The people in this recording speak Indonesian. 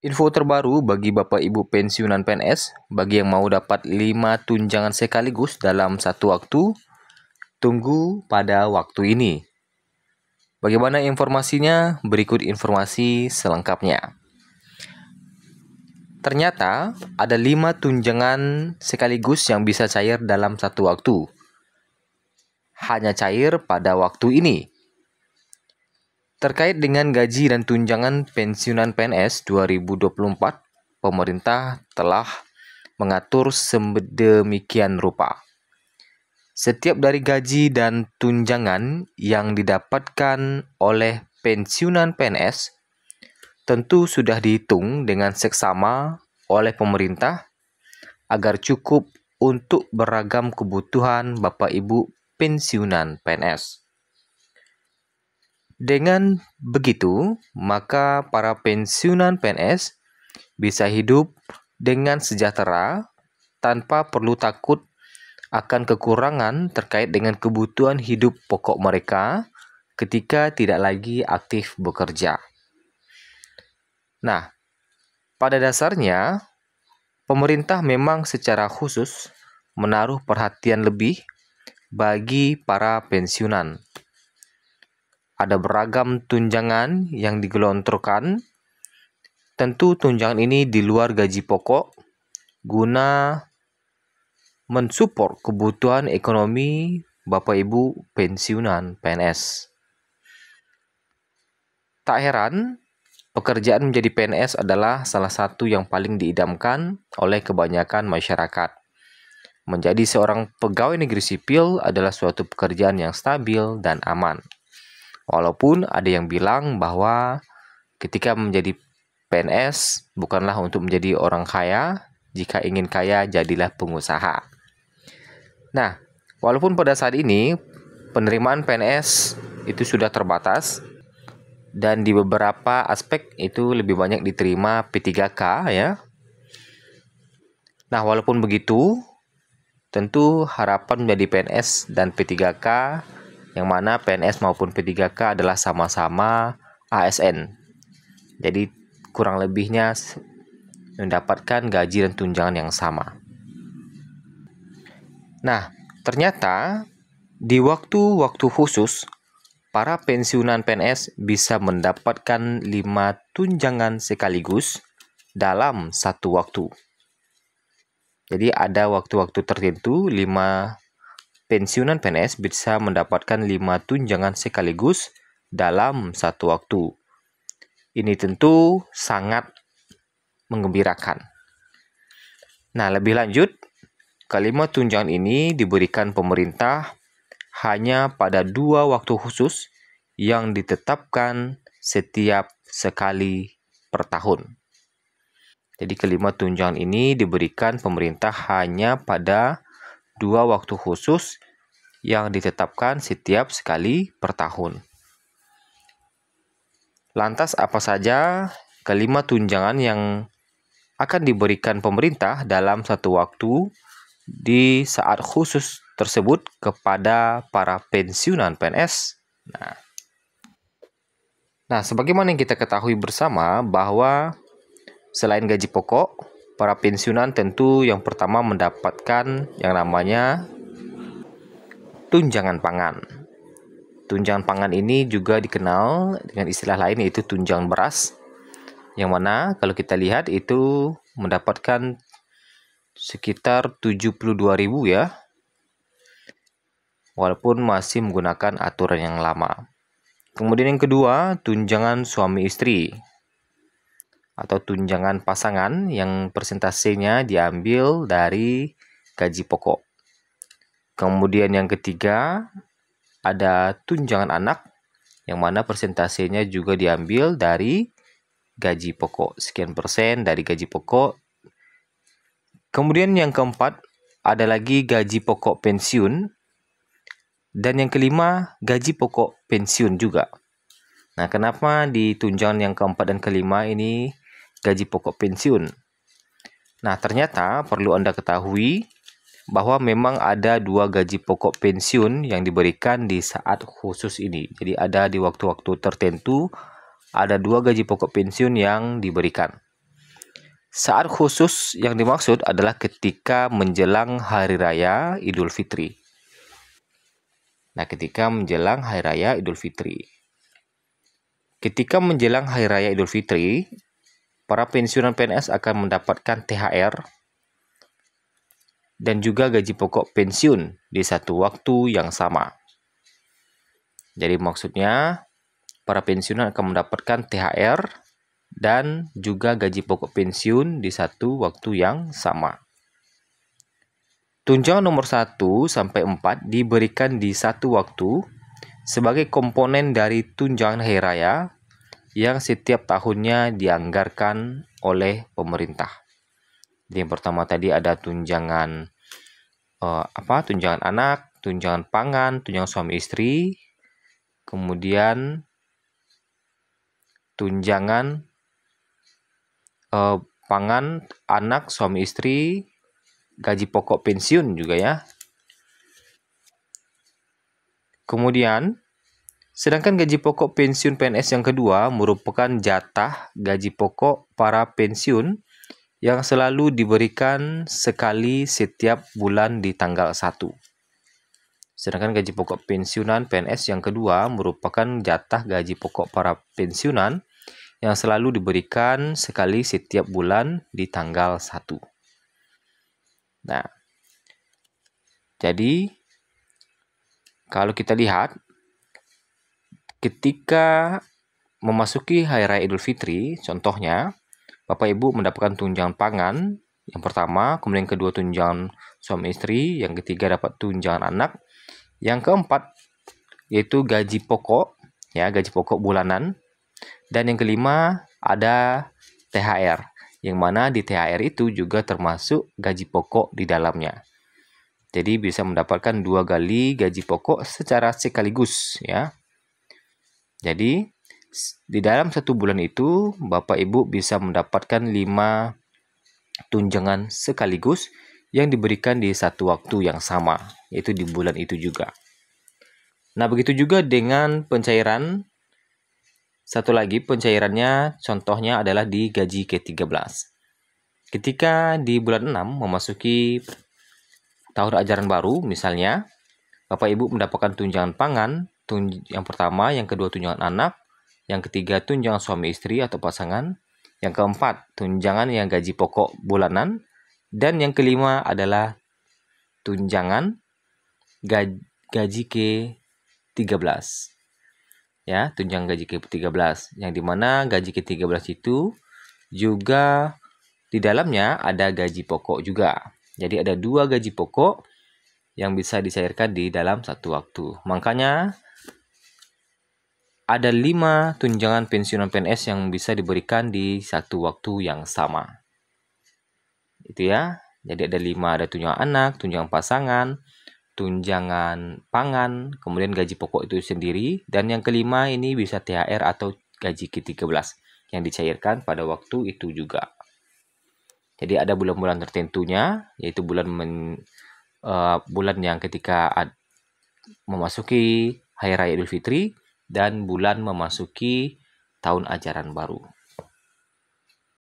Info terbaru bagi Bapak Ibu pensiunan PNS, bagi yang mau dapat 5 tunjangan sekaligus dalam satu waktu, tunggu pada waktu ini. Bagaimana informasinya? Berikut informasi selengkapnya. Ternyata ada 5 tunjangan sekaligus yang bisa cair dalam satu waktu. Hanya cair pada waktu ini. Terkait dengan gaji dan tunjangan pensiunan PNS 2024, pemerintah telah mengatur sedemikian rupa. Setiap dari gaji dan tunjangan yang didapatkan oleh pensiunan PNS tentu sudah dihitung dengan seksama oleh pemerintah agar cukup untuk beragam kebutuhan Bapak Ibu pensiunan PNS. Dengan begitu, maka para pensiunan PNS bisa hidup dengan sejahtera tanpa perlu takut akan kekurangan terkait dengan kebutuhan hidup pokok mereka ketika tidak lagi aktif bekerja. Nah, pada dasarnya, pemerintah memang secara khusus menaruh perhatian lebih bagi para pensiunan. Ada beragam tunjangan yang digelontorkan. Tentu tunjangan ini di luar gaji pokok guna mensupport kebutuhan ekonomi Bapak Ibu pensiunan PNS. Tak heran, pekerjaan menjadi PNS adalah salah satu yang paling diidamkan oleh kebanyakan masyarakat. Menjadi seorang pegawai negeri sipil adalah suatu pekerjaan yang stabil dan aman. Walaupun ada yang bilang bahwa ketika menjadi PNS bukanlah untuk menjadi orang kaya, jika ingin kaya jadilah pengusaha. Nah, walaupun pada saat ini penerimaan PNS itu sudah terbatas dan di beberapa aspek itu lebih banyak diterima P3K ya. Nah, walaupun begitu, tentu harapan menjadi PNS dan P3K yang mana PNS maupun P3K adalah sama-sama ASN. Jadi kurang lebihnya mendapatkan gaji dan tunjangan yang sama. Nah, ternyata di waktu-waktu khusus, para pensiunan PNS bisa mendapatkan 5 tunjangan sekaligus dalam satu waktu. Jadi ada waktu-waktu tertentu 5 pensiunan PNS bisa mendapatkan 5 tunjangan sekaligus dalam satu waktu. Ini tentu sangat menggembirakan. Nah, lebih lanjut, kelima tunjangan ini diberikan pemerintah hanya pada 2 waktu khusus yang ditetapkan setiap sekali per tahun. Jadi kelima tunjangan ini diberikan pemerintah hanya pada 2 waktu khusus yang ditetapkan setiap sekali per tahun. Lantas apa saja kelima tunjangan yang akan diberikan pemerintah dalam satu waktu di saat khusus tersebut kepada para pensiunan PNS? Nah, sebagaimana yang kita ketahui bersama bahwa selain gaji pokok, para pensiunan tentu yang pertama mendapatkan yang namanya tunjangan pangan. Tunjangan pangan ini juga dikenal dengan istilah lain yaitu tunjangan beras, yang mana kalau kita lihat itu mendapatkan sekitar 72.000 ya, walaupun masih menggunakan aturan yang lama. Kemudian yang kedua, tunjangan suami istri atau tunjangan pasangan yang persentasenya diambil dari gaji pokok. Kemudian yang ketiga, ada tunjangan anak yang mana persentasenya juga diambil dari gaji pokok, sekian persen dari gaji pokok. Kemudian yang keempat, ada lagi gaji pokok pensiun. Dan yang kelima, gaji pokok pensiun juga. Nah, kenapa di tunjangan yang keempat dan kelima ini gaji pokok pensiun? Nah, ternyata perlu Anda ketahui bahwa memang ada 2 gaji pokok pensiun yang diberikan di saat khusus ini. Jadi ada di waktu-waktu tertentu, ada 2 gaji pokok pensiun yang diberikan. Saat khusus yang dimaksud adalah ketika menjelang Hari Raya Idul Fitri. Nah, ketika menjelang Hari Raya Idul Fitri. Ketika menjelang Hari Raya Idul Fitri, para pensiunan PNS akan mendapatkan THR dan juga gaji pokok pensiun di satu waktu yang sama. Jadi maksudnya, para pensiunan akan mendapatkan THR dan juga gaji pokok pensiun di satu waktu yang sama. Tunjangan nomor 1 sampai 4 diberikan di satu waktu sebagai komponen dari tunjangan hari raya yang setiap tahunnya dianggarkan oleh pemerintah. Jadi yang pertama tadi ada tunjangan tunjangan anak, tunjangan pangan, tunjangan suami istri, kemudian tunjangan pangan, anak, suami istri, gaji pokok pensiun juga ya. Kemudian, sedangkan gaji pokok pensiun PNS yang kedua merupakan jatah gaji pokok para pensiun yang selalu diberikan sekali setiap bulan di tanggal 1. Sedangkan gaji pokok pensiunan PNS yang kedua merupakan jatah gaji pokok para pensiunan yang selalu diberikan sekali setiap bulan di tanggal 1. Nah, jadi kalau kita lihat ketika memasuki Hari Raya Idul Fitri, contohnya Bapak Ibu mendapatkan tunjangan pangan yang pertama, kemudian kedua tunjangan suami istri, yang ketiga dapat tunjangan anak, yang keempat yaitu gaji pokok, ya gaji pokok bulanan, dan yang kelima ada THR, yang mana di THR itu juga termasuk gaji pokok di dalamnya. Jadi bisa mendapatkan 2 kali gaji pokok secara sekaligus ya. Jadi di dalam satu bulan itu Bapak Ibu bisa mendapatkan 5 tunjangan sekaligus yang diberikan di satu waktu yang sama, yaitu di bulan itu juga. Nah, begitu juga dengan pencairan. Satu lagi pencairannya contohnya adalah di gaji ke-13. Ketika di bulan 6 memasuki tahun ajaran baru, misalnya Bapak Ibu mendapatkan tunjangan pangan, yang pertama, yang kedua tunjangan anak, yang ketiga tunjangan suami istri atau pasangan, yang keempat tunjangan yang gaji pokok bulanan, dan yang kelima adalah tunjangan gaji ke-13. Ya, tunjangan gaji ke-13, yang dimana gaji ke-13 itu juga di dalamnya ada gaji pokok juga. Jadi ada 2 gaji pokok yang bisa dicairkan di dalam satu waktu. Makanya ada 5 tunjangan pensiunan PNS yang bisa diberikan di satu waktu yang sama. Itu ya. Jadi ada 5, ada tunjangan anak, tunjangan pasangan, tunjangan pangan, kemudian gaji pokok itu sendiri, dan yang kelima ini bisa THR atau gaji ke-13 yang dicairkan pada waktu itu juga. Jadi ada bulan-bulan tertentunya, yaitu bulan yang ketika memasuki Hari Raya Idul Fitri dan bulan memasuki tahun ajaran baru.